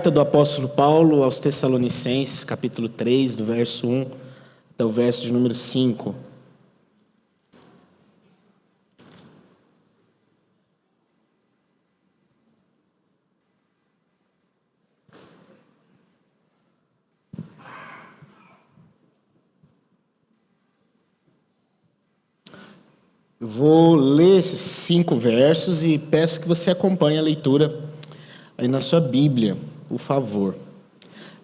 carta do apóstolo Paulo aos Tessalonicenses, capítulo 3, do verso 1 até o verso de número 5. Eu vou ler esses 5 versos e peço que você acompanhe a leitura aí na sua Bíblia, por favor.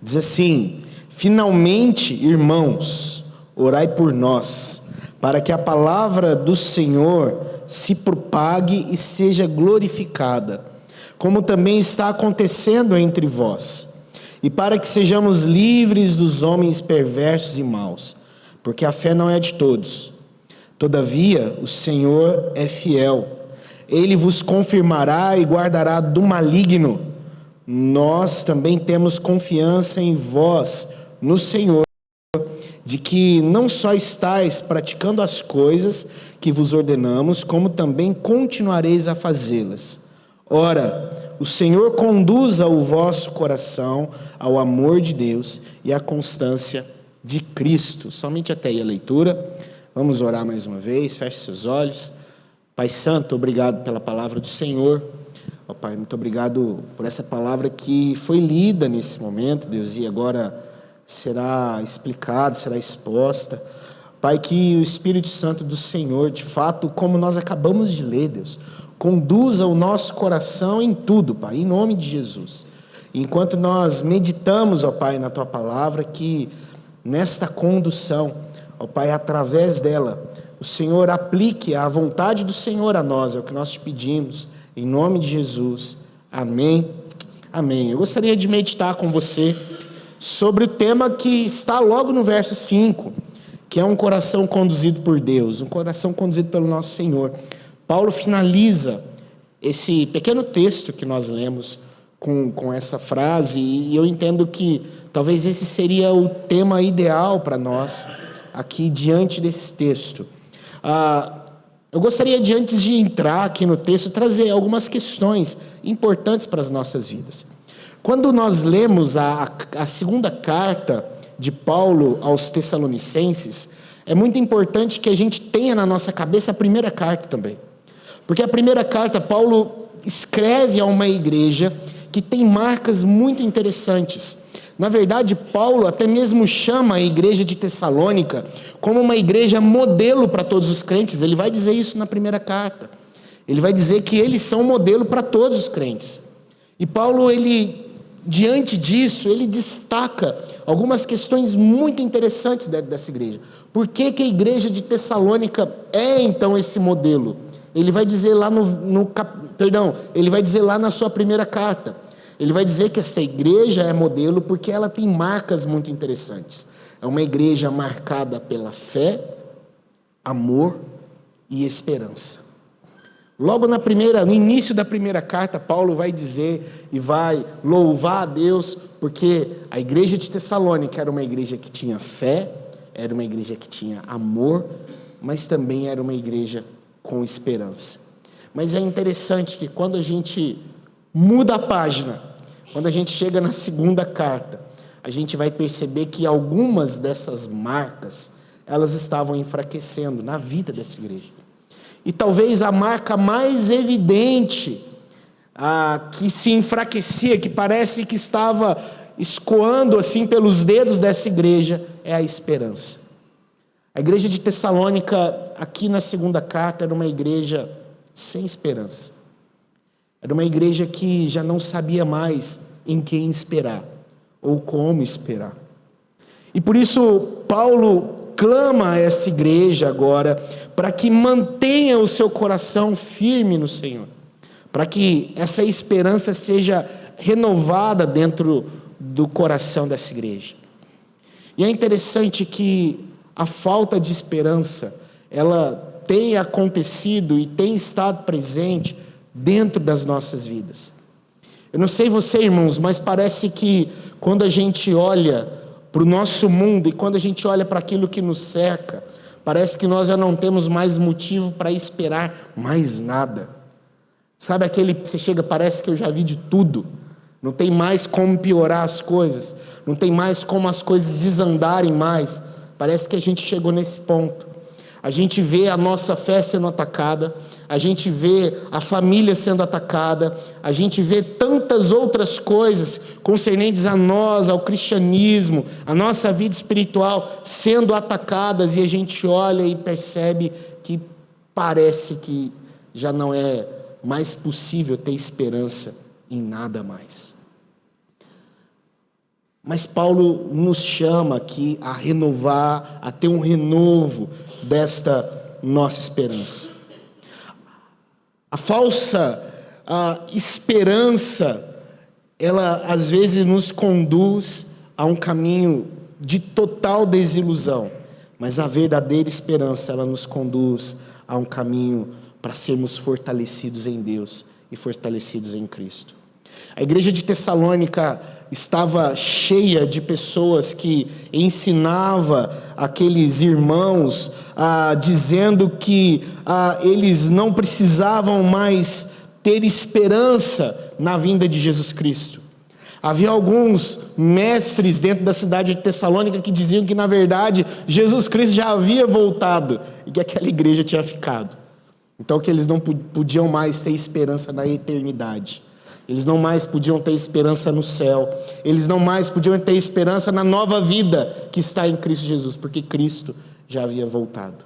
Diz assim: finalmente, irmãos, orai por nós, para que a palavra do Senhor se propague e seja glorificada, como também está acontecendo entre vós, e para que sejamos livres dos homens perversos e maus, porque a fé não é de todos. Todavia, o Senhor é fiel. Ele vos confirmará e guardará do maligno. Nós também temos confiança em vós, no Senhor, de que não só estáis praticando as coisas que vos ordenamos, como também continuareis a fazê-las. Ora, o Senhor conduza o vosso coração ao amor de Deus e à constância de Cristo. Somente até aí a leitura. Vamos orar mais uma vez, feche seus olhos. Pai Santo, obrigado pela palavra do Senhor. Ó Pai, muito obrigado por essa palavra que foi lida nesse momento, Deus, e agora será explicada, será exposta. Pai, que o Espírito Santo do Senhor, de fato, como nós acabamos de ler, Deus, conduza o nosso coração em tudo, Pai, em nome de Jesus. Enquanto nós meditamos, ó Pai, na Tua palavra, que nesta condução, ó Pai, através dela, o Senhor aplique a vontade do Senhor a nós, é o que nós te pedimos, em nome de Jesus. Amém. Amém. Eu gostaria de meditar com você sobre o tema que está logo no verso 5, que é um coração conduzido por Deus, um coração conduzido pelo nosso Senhor. Paulo finaliza esse pequeno texto que nós lemos com essa frase, e eu entendo que talvez esse seria o tema ideal para nós, aqui diante desse texto. Eu gostaria de, antes de entrar aqui no texto, trazer algumas questões importantes para as nossas vidas. Quando nós lemos a segunda carta de Paulo aos Tessalonicenses, é muito importante que a gente tenha na nossa cabeça a primeira carta também. Porque a primeira carta, Paulo escreve a uma igreja que tem marcas muito interessantes. Na verdade, Paulo até mesmo chama a igreja de Tessalônica como uma igreja modelo para todos os crentes. Ele vai dizer isso na primeira carta. Ele vai dizer que eles são modelo para todos os crentes. E Paulo, diante disso, ele destaca algumas questões muito interessantes dessa igreja. Por que a igreja de Tessalônica é então esse modelo? Ele vai dizer lá ele vai dizer lá na sua primeira carta. Ele vai dizer que essa igreja é modelo porque ela tem marcas muito interessantes. É uma igreja marcada pela fé, amor e esperança. Logo no início da primeira carta, Paulo vai dizer e vai louvar a Deus, porque a igreja de Tessalônica era uma igreja que tinha fé, era uma igreja que tinha amor, mas também era uma igreja com esperança. Mas é interessante que quando a gente muda a página, quando a gente chega na segunda carta, a gente vai perceber que algumas dessas marcas, elas estavam enfraquecendo na vida dessa igreja. E talvez a marca mais evidente, que se enfraquecia, que parece que estava escoando assim pelos dedos dessa igreja, é a esperança. A igreja de Tessalônica, aqui na segunda carta, era uma igreja sem esperança. Era uma igreja que já não sabia mais em quem esperar, ou como esperar. E por isso, Paulo clama a essa igreja agora, para que mantenha o seu coração firme no Senhor, para que essa esperança seja renovada dentro do coração dessa igreja. E é interessante que a falta de esperança, ela tem acontecido e tem estado presente dentro das nossas vidas. Eu não sei você, irmãos, mas parece que quando a gente olha para o nosso mundo e quando a gente olha para aquilo que nos cerca, parece que nós já não temos mais motivo para esperar mais nada. Sabe aquele que você chega, parece que eu já vi de tudo. não tem mais como piorar as coisas, não tem mais como as coisas desandarem mais. Parece que a gente chegou nesse ponto. A gente vê a nossa fé sendo atacada, a gente vê a família sendo atacada, a gente vê tantas outras coisas concernentes a nós, ao cristianismo, a nossa vida espiritual sendo atacadas, e a gente olha e percebe que parece que já não é mais possível ter esperança em nada mais. Mas Paulo nos chama aqui a renovar, a ter um renovo desta nossa esperança. A falsa esperança, ela às vezes nos conduz a um caminho de total desilusão, mas a verdadeira esperança, ela nos conduz a um caminho para sermos fortalecidos em Deus e fortalecidos em Cristo. A igreja de Tessalônica estava cheia de pessoas que ensinava aqueles irmãos, dizendo que eles não precisavam mais ter esperança na vinda de Jesus Cristo. Havia alguns mestres dentro da cidade de Tessalônica que diziam que, na verdade, Jesus Cristo já havia voltado e que aquela igreja tinha ficado. Então, que eles não podiam mais ter esperança na eternidade. Eles não mais podiam ter esperança no céu. Eles não mais podiam ter esperança na nova vida que está em Cristo Jesus, porque Cristo já havia voltado.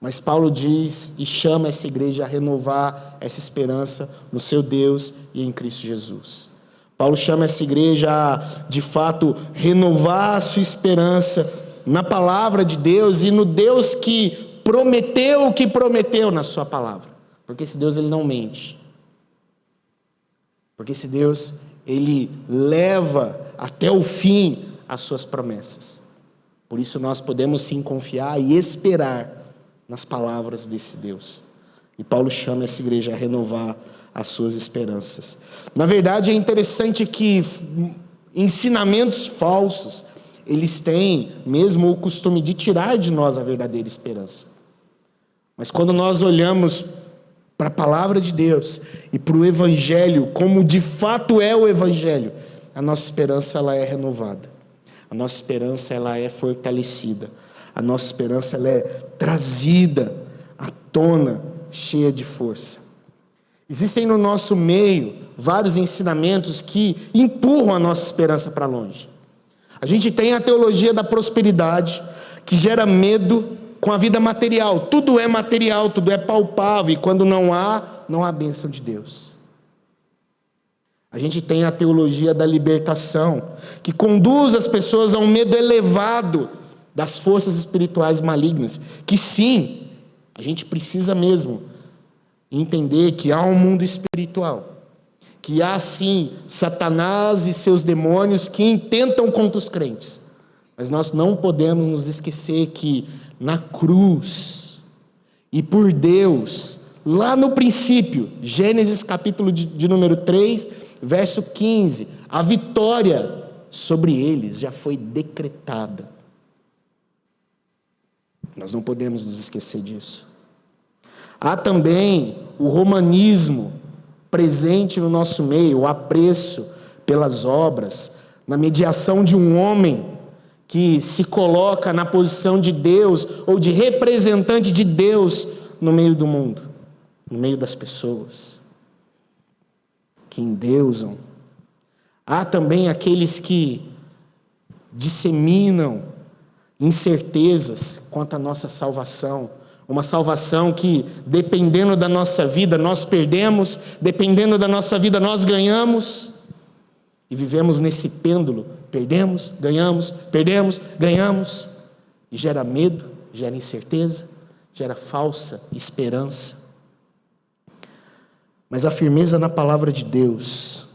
Mas Paulo diz e chama essa igreja a renovar essa esperança no seu Deus e em Cristo Jesus. Paulo chama essa igreja a, de fato, renovar a sua esperança na palavra de Deus e no Deus que prometeu o que prometeu na sua palavra. Porque esse Deus, ele não mente. Porque esse Deus, ele leva até o fim as suas promessas. Por isso nós podemos sim confiar e esperar nas palavras desse Deus. E Paulo chama essa igreja a renovar as suas esperanças. Na verdade, é interessante que ensinamentos falsos, eles têm mesmo o costume de tirar de nós a verdadeira esperança. Mas quando nós olhamos para a palavra de Deus e para o Evangelho, como de fato é o Evangelho, a nossa esperança, ela é renovada. A nossa esperança, ela é fortalecida. A nossa esperança, ela é trazida à tona, cheia de força. Existem no nosso meio vários ensinamentos que empurram a nossa esperança para longe. A gente tem a teologia da prosperidade, que gera medo com a vida material. Tudo é material, tudo é palpável, e quando não há bênção de Deus. A gente tem a teologia da libertação, que conduz as pessoas a um medo elevado das forças espirituais malignas, que sim, a gente precisa mesmo entender que há um mundo espiritual, que há sim Satanás e seus demônios que intentam contra os crentes, mas nós não podemos nos esquecer que na cruz e por Deus, lá no princípio, Gênesis capítulo de número 3, verso 15, a vitória sobre eles já foi decretada. Nós não podemos nos esquecer disso. Há também o romanismo presente no nosso meio, o apreço pelas obras, na mediação de um homem que se coloca na posição de Deus ou de representante de Deus no meio do mundo, no meio das pessoas que endeusam. Há também aqueles que disseminam incertezas quanto à nossa salvação, uma salvação que, dependendo da nossa vida, nós perdemos, dependendo da nossa vida, nós ganhamos, e vivemos nesse pêndulo, perdemos, ganhamos, perdemos, ganhamos, e gera medo, gera incerteza, gera falsa esperança. Mas a firmeza na palavra de Deus,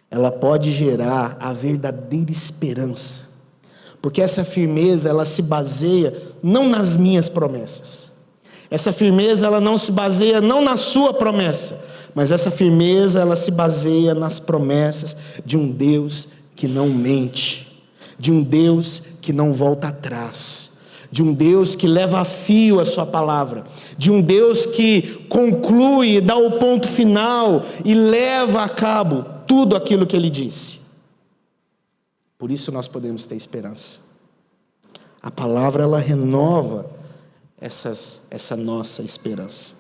ela pode gerar a verdadeira esperança, porque essa firmeza, ela se baseia não nas minhas promessas, essa firmeza, ela não se baseia não na sua promessa, mas essa firmeza, ela se baseia nas promessas de um Deus que não mente, de um Deus que não volta atrás, de um Deus que leva a fio a sua palavra, de um Deus que conclui, dá o ponto final e leva a cabo tudo aquilo que ele disse. Por isso nós podemos ter esperança. A palavra, ela renova essa nossa esperança.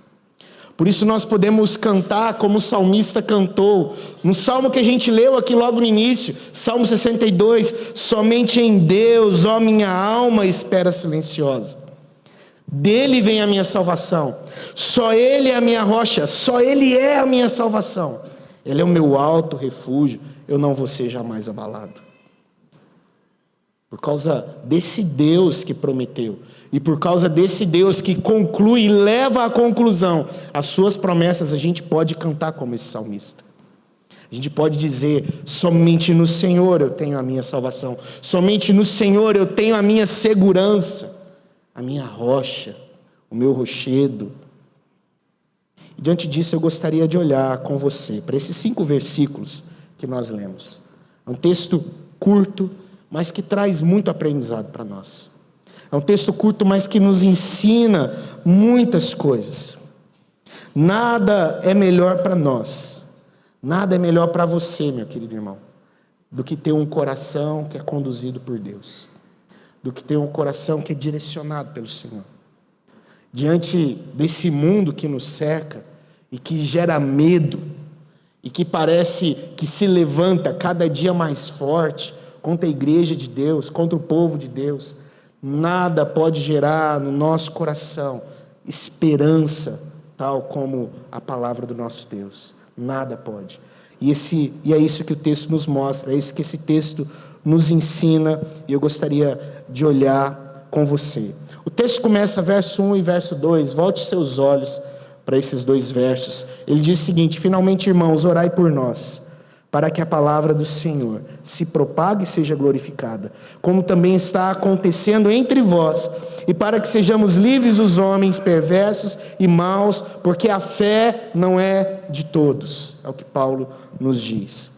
Por isso nós podemos cantar como o salmista cantou, no salmo que a gente leu aqui logo no início, Salmo 62, somente em Deus, ó minha alma, espera silenciosa. Dele vem a minha salvação, só Ele é a minha rocha, só Ele é a minha salvação. Ele é o meu alto refúgio, eu não vou ser jamais abalado. Por causa desse Deus que prometeu, e por causa desse Deus que conclui e leva à conclusão as suas promessas, a gente pode cantar como esse salmista. A gente pode dizer, somente no Senhor eu tenho a minha salvação, somente no Senhor eu tenho a minha segurança, a minha rocha, o meu rochedo. E diante disso eu gostaria de olhar com você para esses 5 versículos que nós lemos. É um texto curto, mas que traz muito aprendizado para nós. É um texto curto, mas que nos ensina muitas coisas. Nada é melhor para nós, nada é melhor para você, meu querido irmão, do que ter um coração que é conduzido por Deus, do que ter um coração que é direcionado pelo Senhor. Diante desse mundo que nos cerca e que gera medo, e que parece que se levanta cada dia mais forte contra a igreja de Deus, contra o povo de Deus, nada pode gerar no nosso coração esperança, tal como a palavra do nosso Deus. Nada pode. E é isso que o texto nos mostra, é isso que esse texto nos ensina, e eu gostaria de olhar com você. O texto começa verso 1 e verso 2, volte seus olhos para esses 2 versos. Ele diz o seguinte: finalmente, irmãos, orai por nós, para que a palavra do Senhor se propague e seja glorificada, como também está acontecendo entre vós, e para que sejamos livres dos homens perversos e maus, porque a fé não é de todos. É o que Paulo nos diz.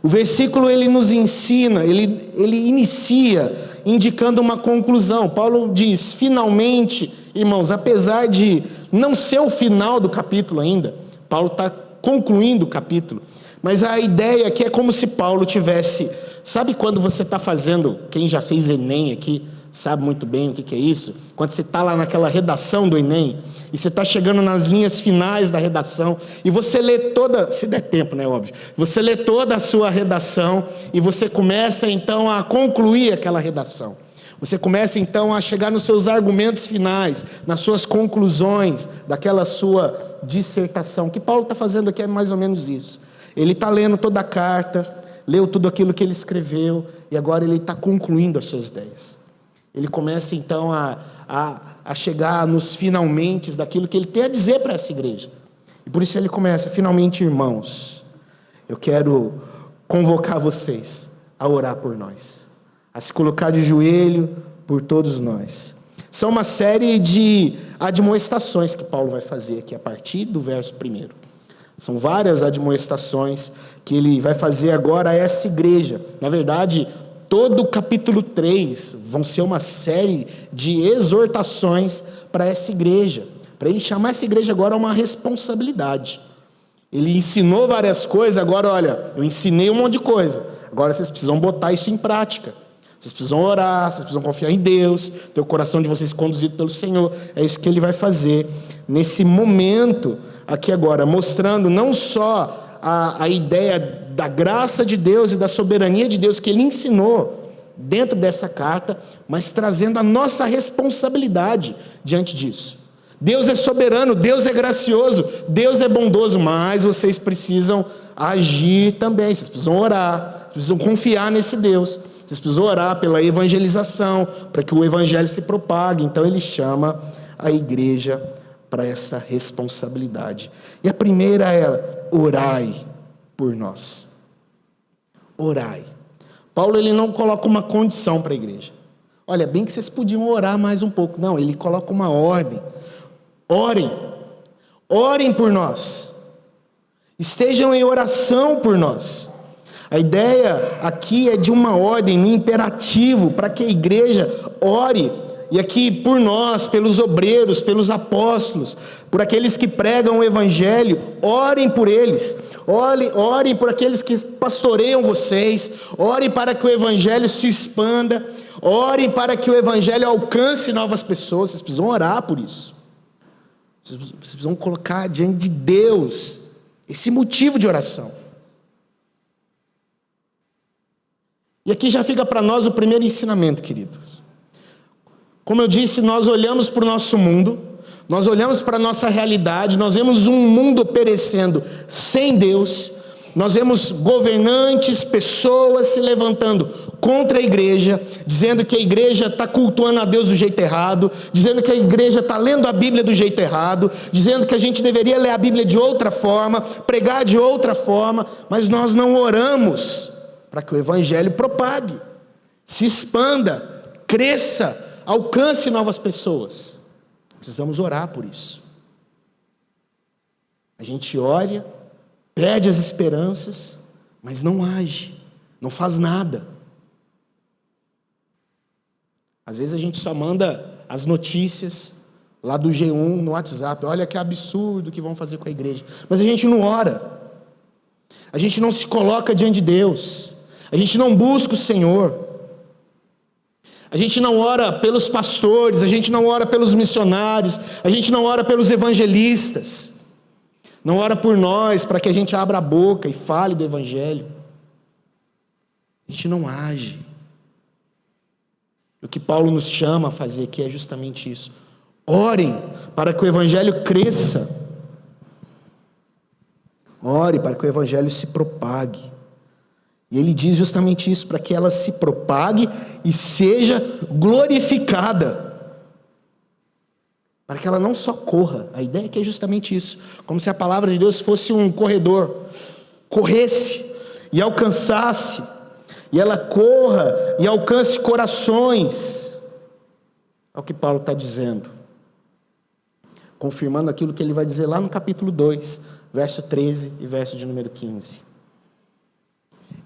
O versículo ele nos ensina, ele inicia indicando uma conclusão. Paulo diz, finalmente, irmãos, apesar de não ser o final do capítulo ainda, Paulo está concluindo o capítulo, mas a ideia aqui é como se Paulo tivesse, sabe quando você está fazendo, quem já fez Enem aqui, sabe muito bem o que é isso, quando você está lá naquela redação do Enem, e você está chegando nas linhas finais da redação, e você lê toda, se der tempo, né, óbvio, você lê toda a sua redação, e você começa então a concluir aquela redação, você começa então a chegar nos seus argumentos finais, nas suas conclusões, daquela sua dissertação. O que Paulo está fazendo aqui é mais ou menos isso. Ele está lendo toda a carta, leu tudo aquilo que ele escreveu, e agora ele está concluindo as suas ideias. Ele começa então a chegar nos finalmente daquilo que ele tem a dizer para essa igreja. E por isso ele começa, finalmente, irmãos, eu quero convocar vocês a orar por nós, a se colocar de joelho por todos nós. São uma série de admoestações que Paulo vai fazer aqui a partir do verso 1. São várias admoestações que ele vai fazer agora a essa igreja. Na verdade, todo o capítulo 3 vão ser uma série de exortações para essa igreja. Para ele chamar essa igreja agora a uma responsabilidade. Ele ensinou várias coisas, agora olha, eu ensinei um monte de coisa. Agora vocês precisam botar isso em prática. Vocês precisam orar, vocês precisam confiar em Deus, ter o coração de vocês conduzido pelo Senhor. É isso que ele vai fazer nesse momento aqui agora, mostrando não só a ideia da graça de Deus e da soberania de Deus que ele ensinou dentro dessa carta, mas trazendo a nossa responsabilidade diante disso. Deus é soberano, Deus é gracioso, Deus é bondoso, mas vocês precisam agir também, vocês precisam orar, vocês precisam confiar nesse Deus, vocês precisam orar pela evangelização, para que o evangelho se propague. Então ele chama a igreja para essa responsabilidade. E a primeira é, orai por nós. Orai. Paulo ele não coloca uma condição para a igreja. Olha, bem que vocês podiam orar mais um pouco. Não, ele coloca uma ordem. Orem. Orem por nós. Estejam em oração por nós. A ideia aqui é de uma ordem, um imperativo, para que a igreja ore e aqui por nós, pelos obreiros, pelos apóstolos, por aqueles que pregam o Evangelho, orem por eles, orem por aqueles que pastoreiam vocês, orem para que o Evangelho se expanda, orem para que o Evangelho alcance novas pessoas. Vocês precisam orar por isso. Vocês precisam colocar diante de Deus esse motivo de oração. E aqui já fica para nós o primeiro ensinamento, queridos. Como eu disse, nós olhamos para o nosso mundo, nós olhamos para a nossa realidade, nós vemos um mundo perecendo sem Deus, nós vemos governantes, pessoas se levantando contra a igreja, dizendo que a igreja está cultuando a Deus do jeito errado, dizendo que a igreja está lendo a Bíblia do jeito errado, dizendo que a gente deveria ler a Bíblia de outra forma, pregar de outra forma, mas nós não oramos para que o Evangelho propague, se expanda, cresça, alcance novas pessoas. Precisamos orar por isso. A gente olha, perde as esperanças, mas não age, não faz nada. Às vezes a gente só manda as notícias lá do G1 no WhatsApp, olha que absurdo que vão fazer com a igreja, mas a gente não ora, a gente não se coloca diante de Deus, a gente não busca o Senhor, a gente não ora pelos pastores, a gente não ora pelos missionários, a gente não ora pelos evangelistas, não ora por nós, para que a gente abra a boca e fale do Evangelho. A gente não age. O que Paulo nos chama a fazer aqui é justamente isso. Orem para que o Evangelho cresça. Ore para que o Evangelho se propague. E ele diz justamente isso, para que ela se propague e seja glorificada. Para que ela não só corra, a ideia aqui é justamente isso, como se a palavra de Deus fosse um corredor, corresse e alcançasse, e ela corra e alcance corações. É o que Paulo está dizendo, confirmando aquilo que ele vai dizer lá no capítulo 2, verso 13 e verso de número 15.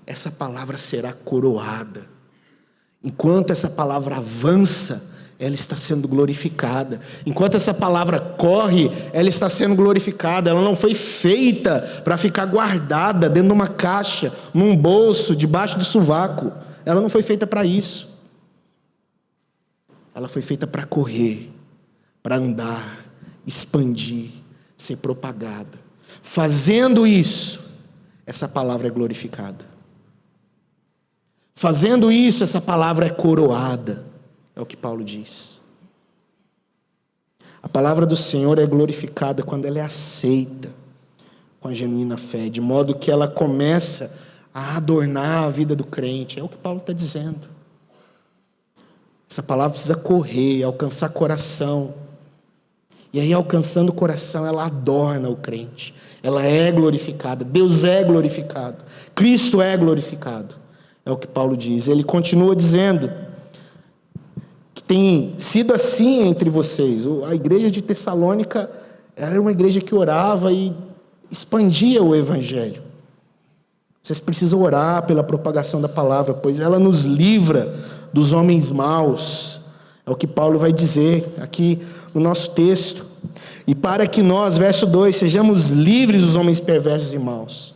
Essa palavra será coroada, enquanto essa palavra avança, ela está sendo glorificada. Enquanto essa palavra corre, ela está sendo glorificada. Ela não foi feita para ficar guardada dentro de uma caixa, num bolso, debaixo do sovaco. Ela não foi feita para isso. Ela foi feita para correr, para andar, expandir, ser propagada. Fazendo isso, essa palavra é glorificada. Fazendo isso, essa palavra é coroada. É o que Paulo diz. A palavra do Senhor é glorificada quando ela é aceita com a genuína fé, de modo que ela começa a adornar a vida do crente. É o que Paulo está dizendo. Essa palavra precisa correr, alcançar coração. E aí, alcançando o coração, ela adorna o crente. Ela é glorificada. Deus é glorificado. Cristo é glorificado. É o que Paulo diz. Ele continua dizendo que tem sido assim entre vocês. A igreja de Tessalônica era uma igreja que orava e expandia o Evangelho. Vocês precisam orar pela propagação da palavra, pois ela nos livra dos homens maus. É o que Paulo vai dizer aqui no nosso texto. E para que nós, verso 2, sejamos livres dos homens perversos e maus.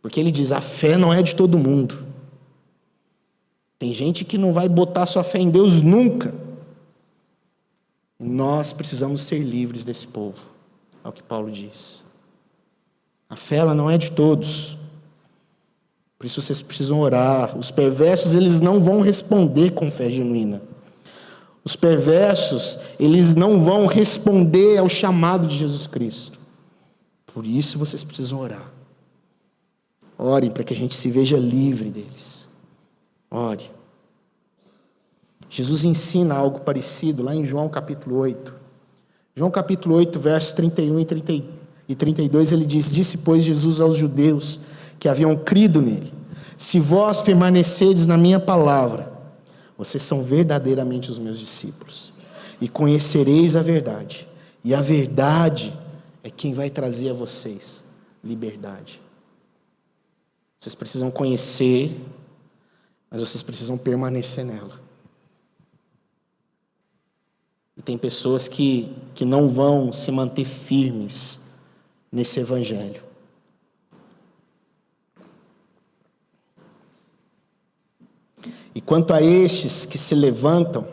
Porque ele diz, a fé não é de todo mundo. Tem gente que não vai botar sua fé em Deus nunca. E nós precisamos ser livres desse povo. É o que Paulo diz. A fé, ela não é de todos. Por isso vocês precisam orar. Os perversos, eles não vão responder com fé genuína. Os perversos, eles não vão responder ao chamado de Jesus Cristo. Por isso vocês precisam orar. Orem para que a gente se veja livre deles. Ore. Jesus ensina algo parecido lá em João capítulo 8. João capítulo 8, versos 31 e 32, ele diz, disse, pois, Jesus aos judeus que haviam crido nele, se vós permanecerdes na minha palavra, vocês são verdadeiramente os meus discípulos, e conhecereis a verdade, e a verdade é quem vai trazer a vocês liberdade. Vocês precisam conhecer, mas vocês precisam permanecer nela. E tem pessoas que não vão se manter firmes nesse evangelho. E quanto a estes que se levantam,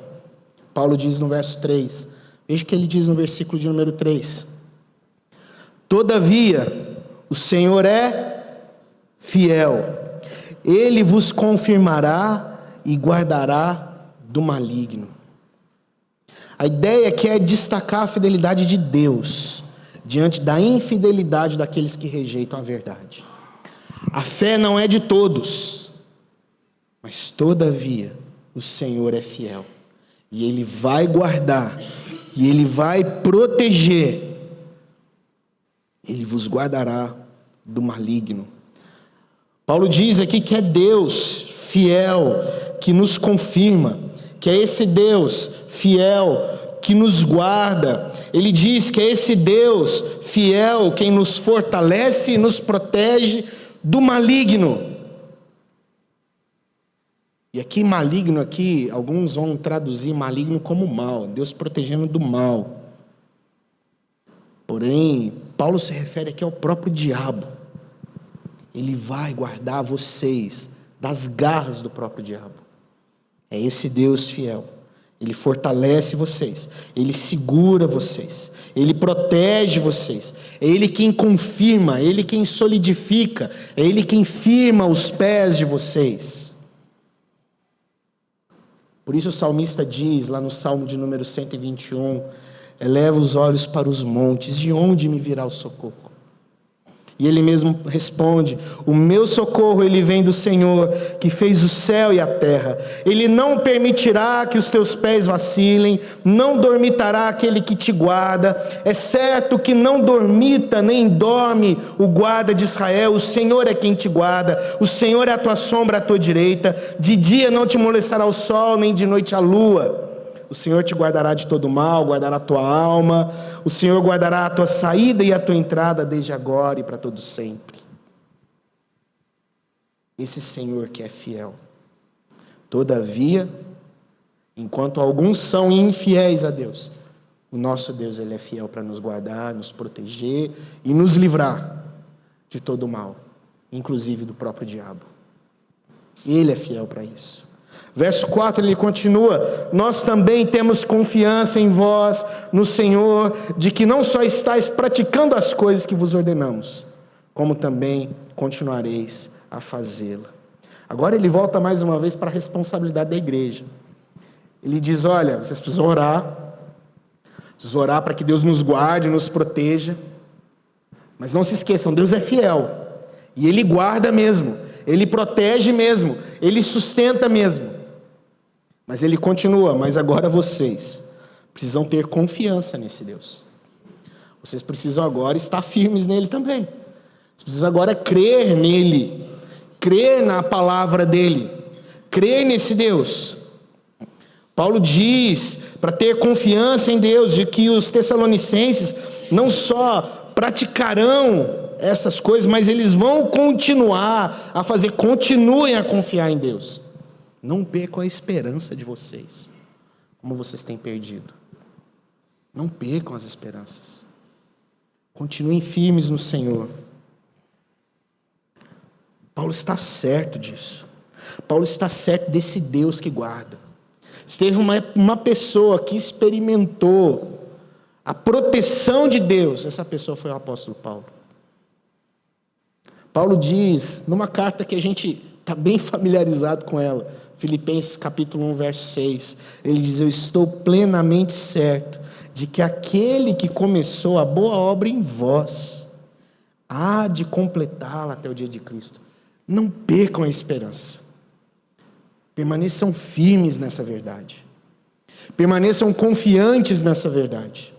Paulo diz no verso 3, veja o que ele diz no versículo de número 3. Todavia, o Senhor é fiel, Ele vos confirmará e guardará do maligno. A ideia aqui é destacar a fidelidade de Deus diante da infidelidade daqueles que rejeitam a verdade. A fé não é de todos, mas todavia o Senhor é fiel. E Ele vai guardar, e Ele vai proteger. Ele vos guardará do maligno. Paulo diz aqui que é Deus fiel que nos confirma, que é esse Deus fiel que nos guarda. Ele diz que é esse Deus fiel quem nos fortalece e nos protege do maligno. E aqui maligno, alguns vão traduzir maligno como mal, Deus protegendo do mal. Porém, Paulo se refere aqui ao próprio diabo. Ele vai guardar vocês das garras do próprio diabo. É esse Deus fiel. Ele fortalece vocês, Ele segura vocês, Ele protege vocês. É Ele quem confirma, é Ele quem solidifica, é Ele quem firma os pés de vocês. Por isso o salmista diz, lá no Salmo de número 121, eleva os olhos para os montes, de onde me virá o socorro? E ele mesmo responde, o meu socorro ele vem do Senhor, que fez o céu e a terra. Ele não permitirá que os teus pés vacilem, não dormitará aquele que te guarda. É certo que não dormita nem dorme o guarda de Israel. O Senhor é quem te guarda, o Senhor é a tua sombra à tua direita. De dia não te molestará o sol, nem de noite a lua. O Senhor te guardará de todo mal, guardará a tua alma. O Senhor guardará a tua saída e a tua entrada desde agora e para todo sempre. Esse Senhor que é fiel. Todavia, enquanto alguns são infiéis a Deus, o nosso Deus ele é fiel para nos guardar, nos proteger e nos livrar de todo mal, inclusive do próprio diabo. Ele é fiel para isso. Verso 4 ele continua, nós também temos confiança em vós, no Senhor, de que não só estáis praticando as coisas que vos ordenamos, como também continuareis a fazê-la. Agora ele volta mais uma vez para a responsabilidade da igreja. Ele diz, olha, vocês precisam orar para que Deus nos guarde, nos proteja, mas não se esqueçam, Deus é fiel, e Ele guarda mesmo, Ele protege mesmo, Ele sustenta mesmo. Mas ele continua, mas agora vocês precisam ter confiança nesse Deus. Vocês precisam agora estar firmes nele também. Vocês precisam agora crer nele, crer na palavra dele, crer nesse Deus. Paulo diz para ter confiança em Deus, de que os tessalonicenses não só praticarão essas coisas, mas eles vão continuar a fazer, continuem a confiar em Deus. Não percam a esperança de vocês, como vocês têm perdido. Não percam as esperanças. Continuem firmes no Senhor. Paulo está certo disso. Paulo está certo desse Deus que guarda. Esteve uma pessoa que experimentou a proteção de Deus. Essa pessoa foi o apóstolo Paulo. Paulo diz, numa carta que a gente está bem familiarizado com ela, Filipenses capítulo 1, verso 6, ele diz, eu estou plenamente certo de que aquele que começou a boa obra em vós, há de completá-la até o dia de Cristo. Não percam a esperança. Permaneçam firmes nessa verdade. Permaneçam confiantes nessa verdade.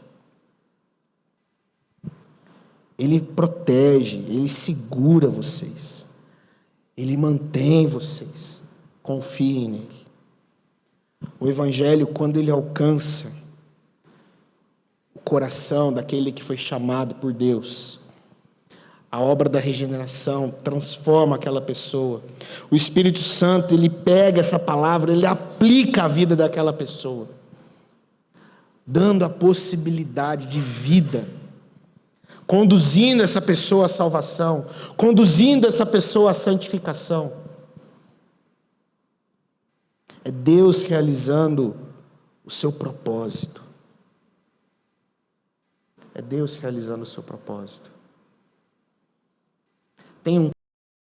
Ele protege, Ele segura vocês. Ele mantém vocês. Confiem nele. O Evangelho, quando ele alcança o coração daquele que foi chamado por Deus, a obra da regeneração transforma aquela pessoa. O Espírito Santo, ele pega essa palavra, ele aplica a vida daquela pessoa. dando a possibilidade de vida, conduzindo essa pessoa à salvação, conduzindo essa pessoa à santificação. É Deus realizando o seu propósito. É Deus realizando o seu propósito. Tem um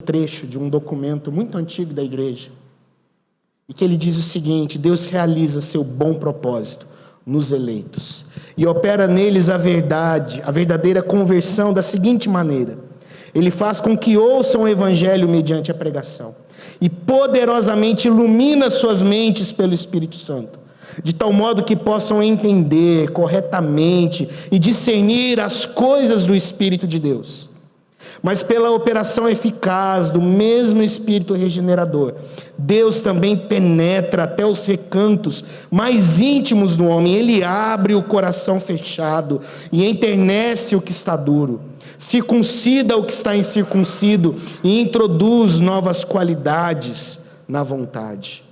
trecho de um documento muito antigo da igreja, e que ele diz o seguinte: Deus realiza seu bom propósito nos eleitos, e opera neles a verdade, a verdadeira conversão da seguinte maneira: Ele faz com que ouçam o evangelho mediante a pregação, e poderosamente ilumina suas mentes pelo Espírito Santo, de tal modo que possam entender corretamente e discernir as coisas do Espírito de Deus. Mas pela operação eficaz do mesmo Espírito regenerador, Deus também penetra até os recantos mais íntimos do homem. Ele abre o coração fechado e enternece o que está duro, circuncida o que está incircuncido e introduz novas qualidades na vontade.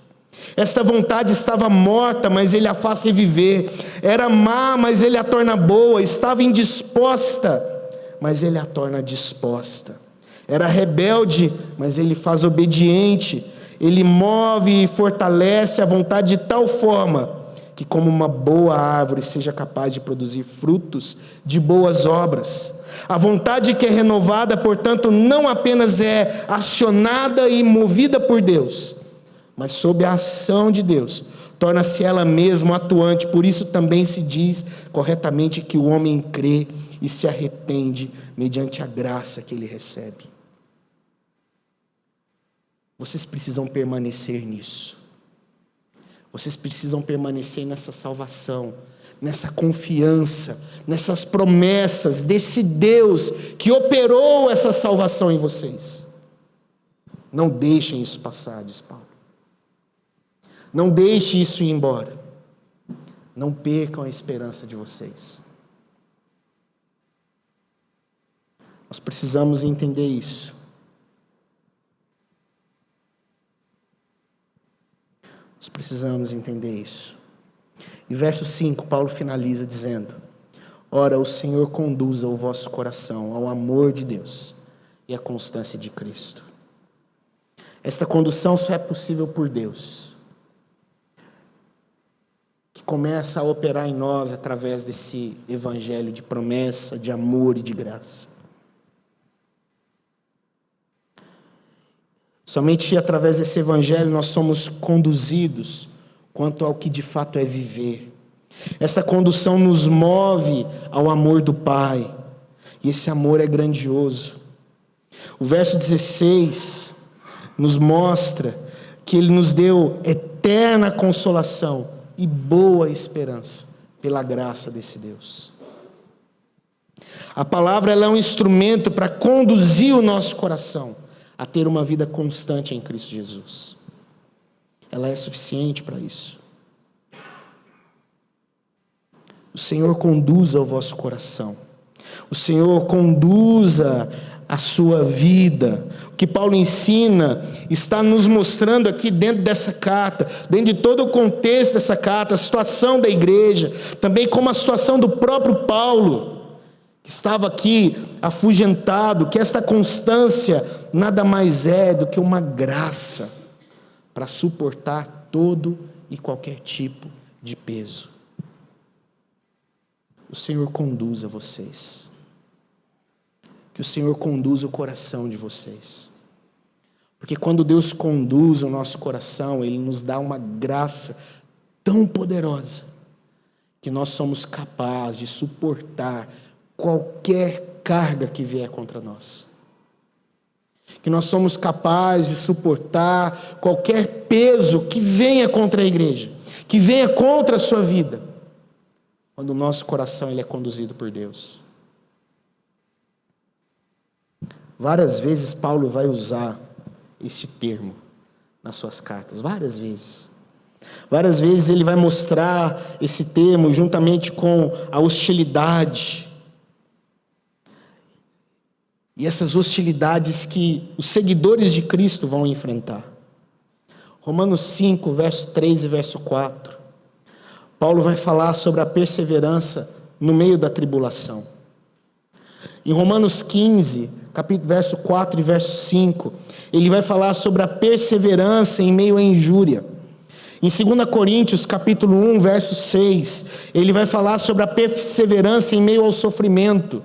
Esta vontade estava morta, mas Ele a faz reviver. Era má, mas Ele a torna boa. Estava indisposta, mas Ele a torna disposta. Era rebelde, mas Ele faz obediente. Ele move e fortalece a vontade de tal forma que, como uma boa árvore, seja capaz de produzir frutos de boas obras. A vontade que é renovada, portanto, não apenas é acionada e movida por Deus, mas sob a ação de Deus, torna-se ela mesma atuante. Por isso também se diz corretamente que o homem crê e se arrepende mediante a graça que ele recebe. Vocês precisam permanecer nisso. Vocês precisam permanecer nessa salvação, nessa confiança, nessas promessas desse Deus que operou essa salvação em vocês. Não deixem isso passar, diz Paulo. Não deixe isso ir embora. Não percam a esperança de vocês. Nós precisamos entender isso. Nós precisamos entender isso. E verso 5, Paulo finaliza dizendo: Ora, o Senhor conduza o vosso coração ao amor de Deus e à constância de Cristo. Esta condução só é possível por Deus, que começa a operar em nós através desse evangelho de promessa, de amor e de graça. Somente através desse evangelho nós somos conduzidos quanto ao que de fato é viver. Essa condução nos move ao amor do Pai, e esse amor é grandioso. O verso 16 nos mostra que Ele nos deu eterna consolação e boa esperança pela graça desse Deus. A palavra ela é um instrumento para conduzir o nosso coração a ter uma vida constante em Cristo Jesus. Ela é suficiente para isso. O Senhor conduza o vosso coração. O Senhor conduza a sua vida. O que Paulo ensina está nos mostrando aqui dentro dessa carta, dentro de todo o contexto dessa carta, a situação da igreja, também como a situação do próprio Paulo, que estava aqui afugentado, que esta constância nada mais é do que uma graça para suportar todo e qualquer tipo de peso. O Senhor conduza vocês. Que o Senhor conduza o coração de vocês. Porque quando Deus conduz o nosso coração, Ele nos dá uma graça tão poderosa que nós somos capazes de suportar qualquer carga que vier contra nós. Que nós somos capazes de suportar qualquer peso que venha contra a igreja, que venha contra a sua vida, quando o nosso coração ele é conduzido por Deus. Várias vezes Paulo vai usar esse termo nas suas cartas, várias vezes. Várias vezes ele vai mostrar esse termo juntamente com a hostilidade. E essas hostilidades que os seguidores de Cristo vão enfrentar. Romanos 5, verso 3 e verso 4. Paulo vai falar sobre a perseverança no meio da tribulação. Em Romanos 15, verso 4 e verso 5, ele vai falar sobre a perseverança em meio à injúria. Em 2 Coríntios, capítulo 1, verso 6, ele vai falar sobre a perseverança em meio ao sofrimento.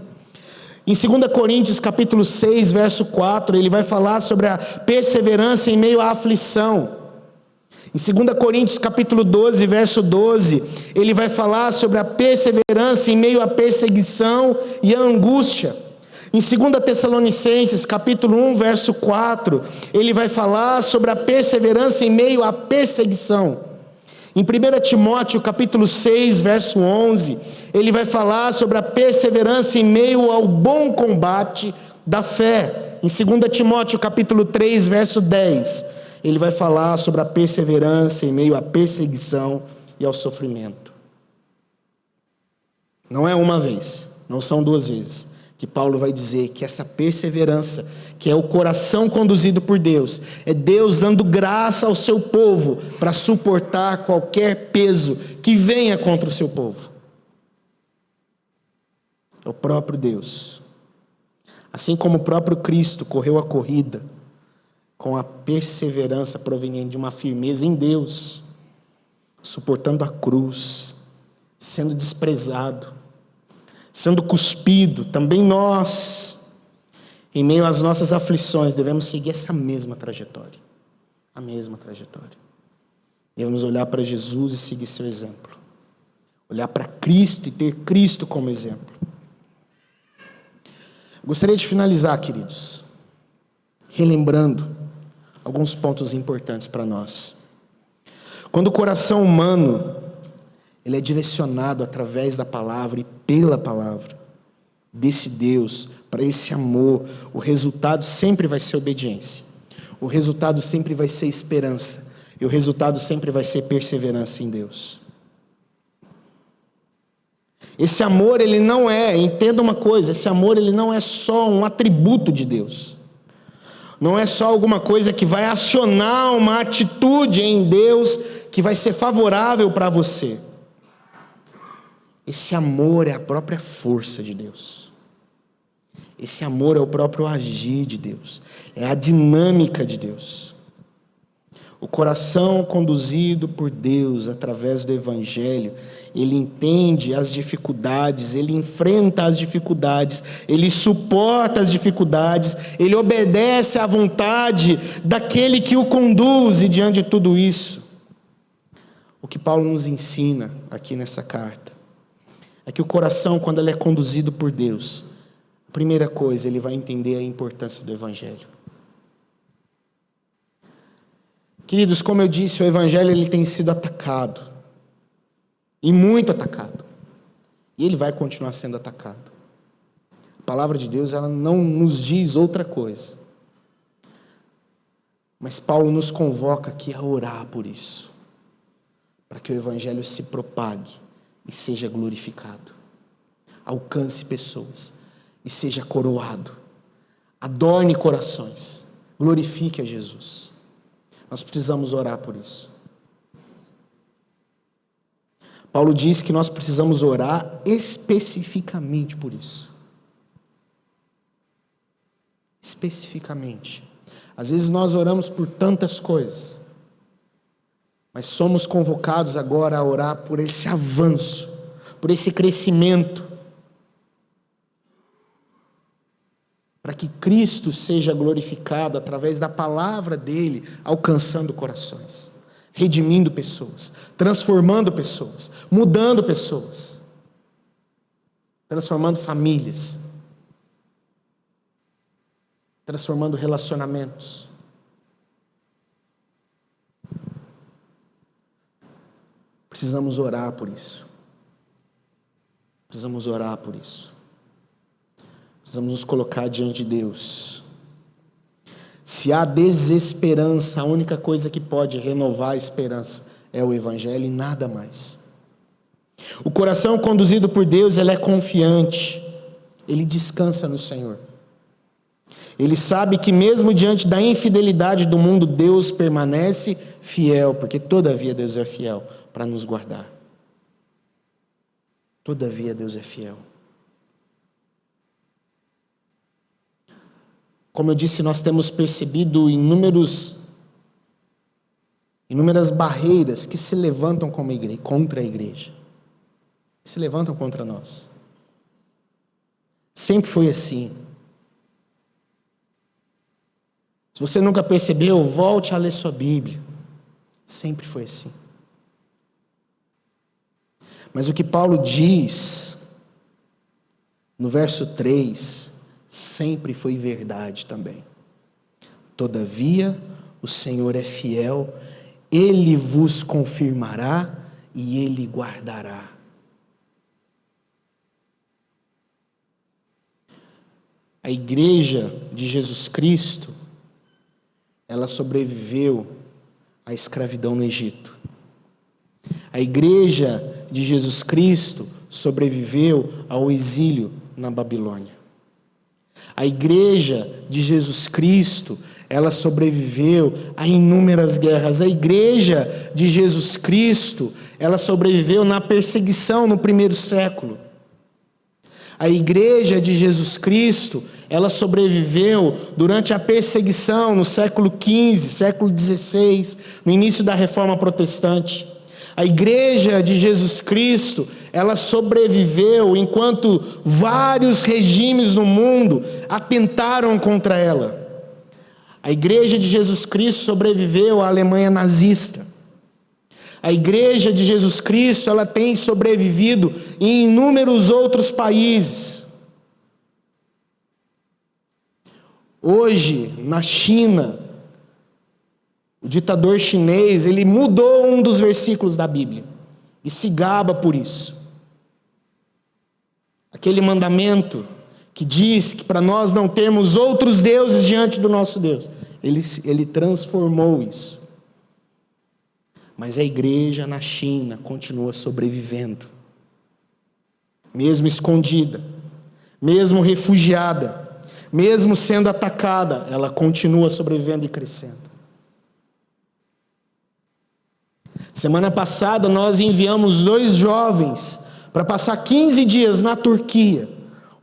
Em 2 Coríntios, capítulo 6, verso 4, ele vai falar sobre a perseverança em meio à aflição. Em 2 Coríntios, capítulo 12, verso 12, ele vai falar sobre a perseverança em meio à perseguição e à angústia. Em 2 Tessalonicenses, capítulo 1, verso 4, ele vai falar sobre a perseverança em meio à perseguição. Em 1 Timóteo, capítulo 6, verso 11, ele vai falar sobre a perseverança em meio ao bom combate da fé. Em 2 Timóteo, capítulo 3, verso 10, ele vai falar sobre a perseverança em meio à perseguição e ao sofrimento. Não é uma vez, não são duas vezes, que Paulo vai dizer que essa perseverança, que é o coração conduzido por Deus, é Deus dando graça ao seu povo para suportar qualquer peso que venha contra o seu povo. É o próprio Deus. Assim como o próprio Cristo correu a corrida com a perseverança proveniente de uma firmeza em Deus, suportando a cruz, sendo desprezado, sendo cuspido, também nós, em meio às nossas aflições, devemos seguir essa mesma trajetória. A mesma trajetória. Devemos olhar para Jesus e seguir seu exemplo. Olhar para Cristo e ter Cristo como exemplo. Gostaria de finalizar, queridos, relembrando alguns pontos importantes para nós. Quando o coração humano ele é direcionado através da palavra e pela palavra desse Deus, para esse amor, o resultado sempre vai ser obediência. O resultado sempre vai ser esperança. E o resultado sempre vai ser perseverança em Deus. Esse amor, ele não é, entenda uma coisa, esse amor, ele não é só um atributo de Deus. Não é só alguma coisa que vai acionar uma atitude em Deus que vai ser favorável para você. Esse amor é a própria força de Deus. Esse amor é o próprio agir de Deus. É a dinâmica de Deus. O coração conduzido por Deus através do Evangelho, ele entende as dificuldades, ele enfrenta as dificuldades, ele suporta as dificuldades, ele obedece à vontade daquele que o conduz, e diante de tudo isso, o que Paulo nos ensina aqui nessa carta, é que o coração, quando ele é conduzido por Deus, a primeira coisa, ele vai entender a importância do Evangelho. Queridos, como eu disse, o Evangelho ele tem sido atacado, e muito atacado, e ele vai continuar sendo atacado. A palavra de Deus, ela não nos diz outra coisa, mas Paulo nos convoca aqui a orar por isso, para que o Evangelho se propague e seja glorificado, alcance pessoas e seja coroado, adorne corações, glorifique a Jesus. Nós precisamos orar por isso. Paulo diz que nós precisamos orar especificamente por isso. Especificamente. Às vezes nós oramos por tantas coisas, mas somos convocados agora a orar por esse avanço, por esse crescimento, para que Cristo seja glorificado através da palavra dele, alcançando corações, redimindo pessoas, transformando pessoas, mudando pessoas, transformando famílias, transformando relacionamentos. Precisamos orar por isso. Precisamos orar por isso. Precisamos nos colocar diante de Deus. Se há desesperança, a única coisa que pode renovar a esperança é o Evangelho e nada mais. O coração conduzido por Deus, ele é confiante. Ele descansa no Senhor. Ele sabe que mesmo diante da infidelidade do mundo, Deus permanece fiel, porque todavia Deus é fiel para nos guardar. Todavia Deus é fiel. Como eu disse, nós temos percebido inúmeras barreiras que se levantam contra a igreja. Se levantam contra nós. Sempre foi assim. Se você nunca percebeu, volte a ler sua Bíblia. Sempre foi assim. Mas o que Paulo diz no verso 3, sempre foi verdade também. Todavia, o Senhor é fiel, Ele vos confirmará e Ele guardará. A igreja de Jesus Cristo, ela sobreviveu à escravidão no Egito. A igreja de Jesus Cristo sobreviveu ao exílio na Babilônia. A igreja de Jesus Cristo, ela sobreviveu a inúmeras guerras. A igreja de Jesus Cristo, ela sobreviveu na perseguição no primeiro século. A igreja de Jesus Cristo, ela sobreviveu durante a perseguição no século XV, século XVI, no início da Reforma Protestante. A igreja de Jesus Cristo, ela sobreviveu enquanto vários regimes no mundo atentaram contra ela. A igreja de Jesus Cristo sobreviveu à Alemanha nazista. A igreja de Jesus Cristo, ela tem sobrevivido em inúmeros outros países. Hoje, na China, o ditador chinês, ele mudou um dos versículos da Bíblia e se gaba por isso. Aquele mandamento que diz que para nós não termos outros deuses diante do nosso Deus, ele transformou isso. Mas a igreja na China continua sobrevivendo, mesmo escondida, mesmo refugiada, mesmo sendo atacada, ela continua sobrevivendo e crescendo. Semana passada nós enviamos 2 jovens para passar 15 dias na Turquia,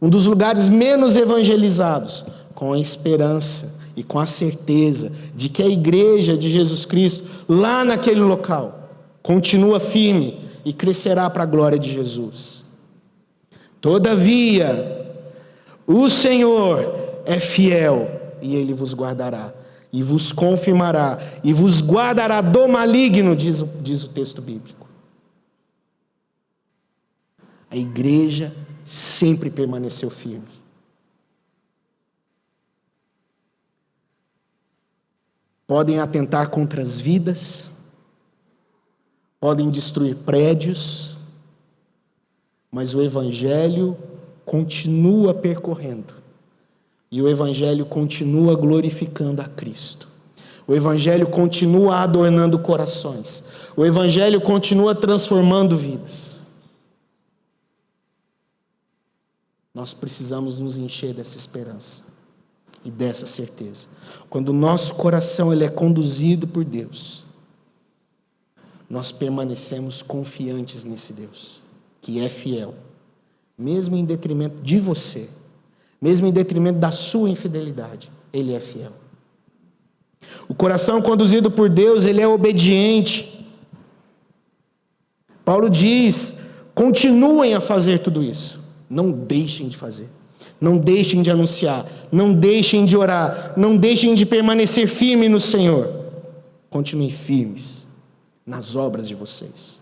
um dos lugares menos evangelizados, com a esperança e com a certeza de que a igreja de Jesus Cristo, lá naquele local, continua firme e crescerá para a glória de Jesus. Todavia, o Senhor é fiel e Ele vos guardará, e vos confirmará, e vos guardará do maligno, diz o texto bíblico. A igreja sempre permaneceu firme. Podem atentar contra as vidas, podem destruir prédios, mas o Evangelho continua percorrendo. E o Evangelho continua glorificando a Cristo. O Evangelho continua adornando corações. O Evangelho continua transformando vidas. Nós precisamos nos encher dessa esperança e dessa certeza. Quando o nosso coração ele é conduzido por Deus, nós permanecemos confiantes nesse Deus, que é fiel, mesmo em detrimento de você, mesmo em detrimento da sua infidelidade, Ele é fiel. O coração conduzido por Deus, ele é obediente. Paulo diz, continuem a fazer tudo isso. Não deixem de fazer. Não deixem de anunciar. Não deixem de orar. Não deixem de permanecer firmes no Senhor. Continuem firmes nas obras de vocês.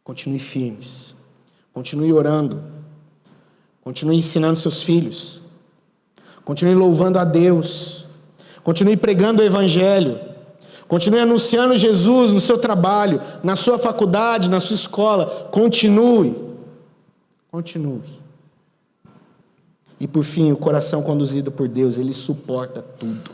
Continue firmes. Continue orando. Continue ensinando seus filhos. Continue louvando a Deus. Continue pregando o Evangelho. Continue anunciando Jesus no seu trabalho, na sua faculdade, na sua escola. Continue. Continue. E por fim, o coração conduzido por Deus, ele suporta tudo.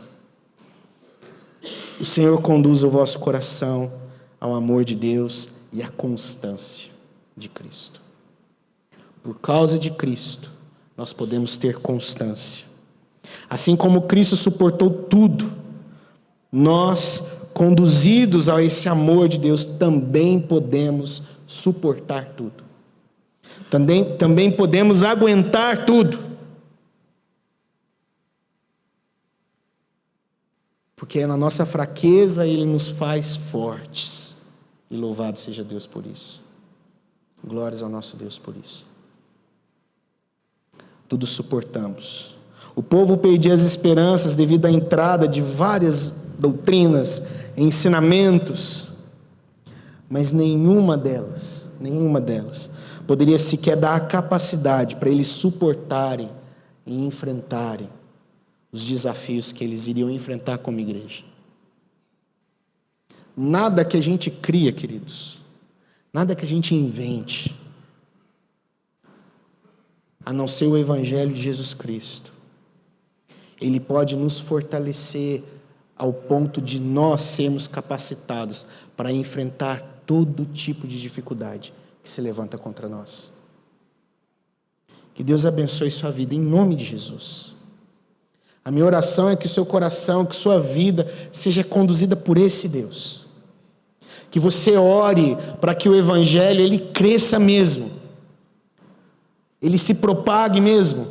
O Senhor conduz o vosso coração ao amor de Deus e à constância de Cristo. Por causa de Cristo, nós podemos ter constância. Assim como Cristo suportou tudo, nós conduzidos a esse amor de Deus, também podemos suportar tudo. Também podemos aguentar tudo. Porque na nossa fraqueza Ele nos faz fortes. E louvado seja Deus por isso. Glórias ao nosso Deus por isso. Tudo suportamos. O povo perdia as esperanças devido à entrada de várias doutrinas, ensinamentos, mas nenhuma delas poderia sequer dar a capacidade para eles suportarem e enfrentarem os desafios que eles iriam enfrentar como igreja. Nada que a gente cria, queridos, nada que a gente invente, a não ser o Evangelho de Jesus Cristo, ele pode nos fortalecer ao ponto de nós sermos capacitados para enfrentar todo tipo de dificuldade que se levanta contra nós. Que Deus abençoe sua vida em nome de Jesus. A minha oração é que o seu coração, que sua vida seja conduzida por esse Deus. Que você ore para que o Evangelho ele cresça mesmo. Ele se propague mesmo.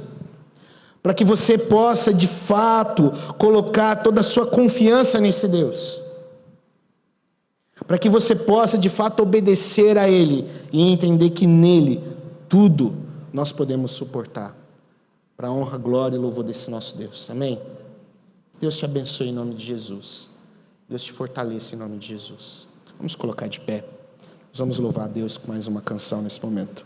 Para que você possa, de fato, colocar toda a sua confiança nesse Deus. Para que você possa, de fato, obedecer a Ele e entender que nele tudo nós podemos suportar. Para a honra, glória e louvor desse nosso Deus. Amém? Deus te abençoe em nome de Jesus. Deus te fortaleça em nome de Jesus. Vamos colocar de pé. Nós vamos louvar a Deus com mais uma canção nesse momento.